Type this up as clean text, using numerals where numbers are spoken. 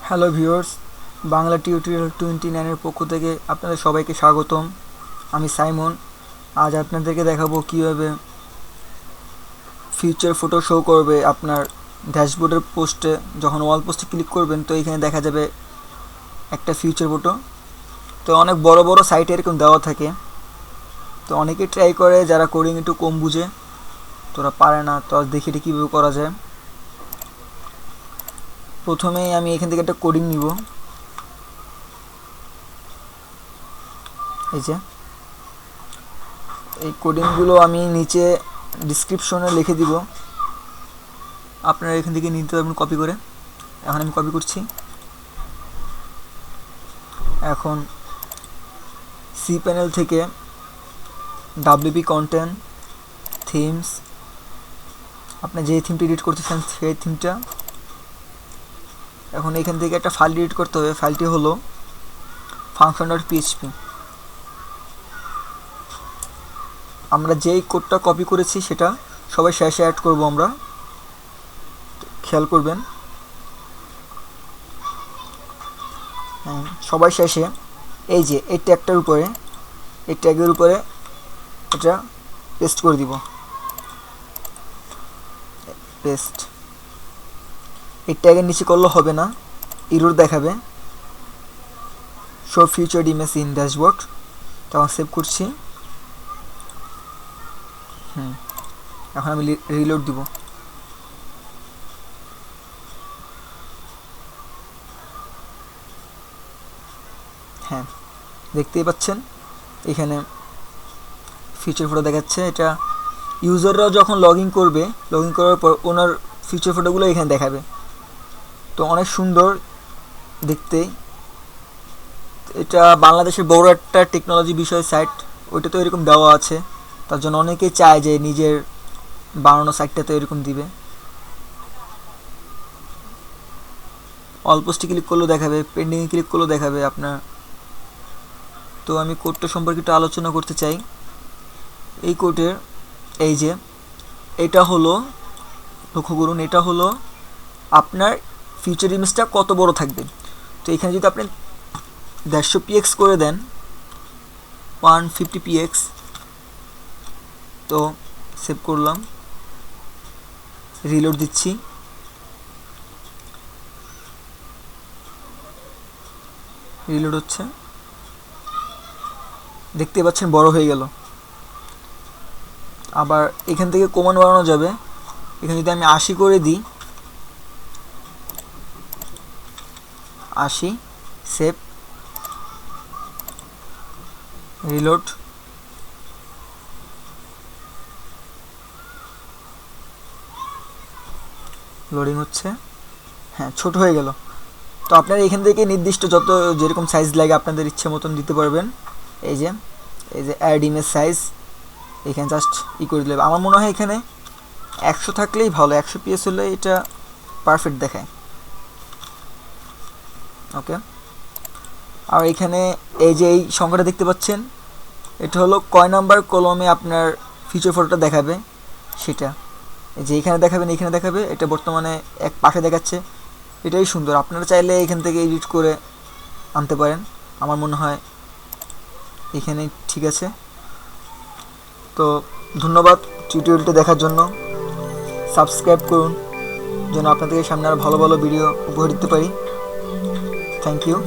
Hello viewers, Bangla tutorial 29 পক্ষ থেকে আপনাদের সবাইকে স্বাগতম। আমি সাইমন। আজ আপনাদেরকে দেখাবো কীভাবে ফিউচার ফটো শো করবে আপনার ড্যাশবোর্ডের পোস্টে। যখন ওয়াল পোস্টে ক্লিক করবেন তো এখানে দেখা যাবে একটা ফিউচার ফটো। তো অনেক বড় বড় সাইটে এরকম দেওয়া থাকে, তো অনেকে ট্রাই করে যারা কোডিং একটু কম বুঝে, তোরা পারে না। তো আজ দেখি এটা কীভাবে করা যায়। প্রথমেই আমি এখান থেকে একটা কোডিং নিব। এই কোডিংগুলো আমি নিচে ডিসক্রিপশনে লিখে দিব, আপনারা এখান থেকে নিতে পারবেন কপি করে। এখন আমি কপি করছি। এখন সি প্যানেল থেকে WP কন্টেন্ট থিমস, আপনি যে থিমটি এডিট করতে চান সেই থিমটা। এখন এখান থেকে একটা ফাইল এডিট করতে হবে। ফাইলটি হলো function.php। আমরা যেই কোডটা কপি করেছি সেটা সবাই শেষে অ্যাড করব আমরা, খেয়াল করবেন। সবাই শেষে এই যে এই ট্যাগটার উপরে, এই ট্যাগের উপরে এটা পেস্ট করে দিব। পেস্ট। এই ট্যাগের নিচে করলে হবে না, এরর দেখাবে, show future image in dashboard. তখন সেভ করছি। এখন আমি রিলোড দিব। হ্যাঁ, দেখতেই পাচ্ছেন এখানে ফিচার ফটো দেখাচ্ছে। এটা ইউজাররাও যখন লগ ইন করবে, লগ ইন করার পর ওনার ফিচার ফটোগুলো এখানে দেখাবে। তো অনেক সুন্দর দেখতে। এটা বাংলাদেশের বড় একটা টেকনোলজি বিষয় সাইট, ওইটা তো এরকম দেওয়া আছে। তার জন্য অনেকেই চায় যে নিজের বানানো সাইটটা তো এরকম দিবে। অল পোস্টে ক্লিক করলেও দেখাবে, পেন্ডিংয়ে ক্লিক করলেও দেখাবে আপনার। তো আমি কোডটা সম্পর্কে একটু আলোচনা করতে চাই। এই কোডের এই যে এটা হলো, লক্ষ্য করুন, এটা হলো আপনার ফিউচার ইমেজটা কত বড় থাকবে। তো এখানে যদি আপনি 150 px করে দেন, 150 px, তো সেভ করলাম, রিলোড দিচ্ছি। রিলোড হচ্ছে, দেখতে পাচ্ছেন বড় হয়ে গেল। আবার এখান থেকে কমান্ড বাড়ানো যাবে। এখানে যদি আমি 80 করে দিই, 80, সেভ, রিলোড। লোডিং হচ্ছে। হ্যাঁ, ছোট হয়ে গেল। তো আপনারা এখান থেকে নির্দিষ্ট যত যেরকম সাইজ লাগে আপনাদের ইচ্ছে মতন দিতে পারবেন। এই যে অ্যাড ইমেজ সাইজ, এখানে জাস্ট করে দিলে আমার মনে হয় এখানে 100 থাকলেই ভালো। 100 PS হলে এটা পারফেক্ট দেখায়। ওকে। আর এখানে এই যে এই সংখ্যাটা দেখতে পাচ্ছেন, এটা হলো কয় নাম্বার কলমে আপনার ফিচার ফটোটা দেখাবে সেটা। এই যে এখানে দেখাবেন, এখানে দেখাবে, এটা বর্তমানে এক পাশে দেখাচ্ছে। এটাই সুন্দর। আপনারা চাইলে এখান থেকে এডিট করে আনতে পারেন। আমার মনে হয় এখানে ঠিক আছে। তো ধন্যবাদ টিউটোরিয়ালটি দেখার জন্য। সাবস্ক্রাইব করুন যেন আপনাদের সামনে আরও ভালো ভালো ভিডিও উপহার দিতে পারি। Thank you.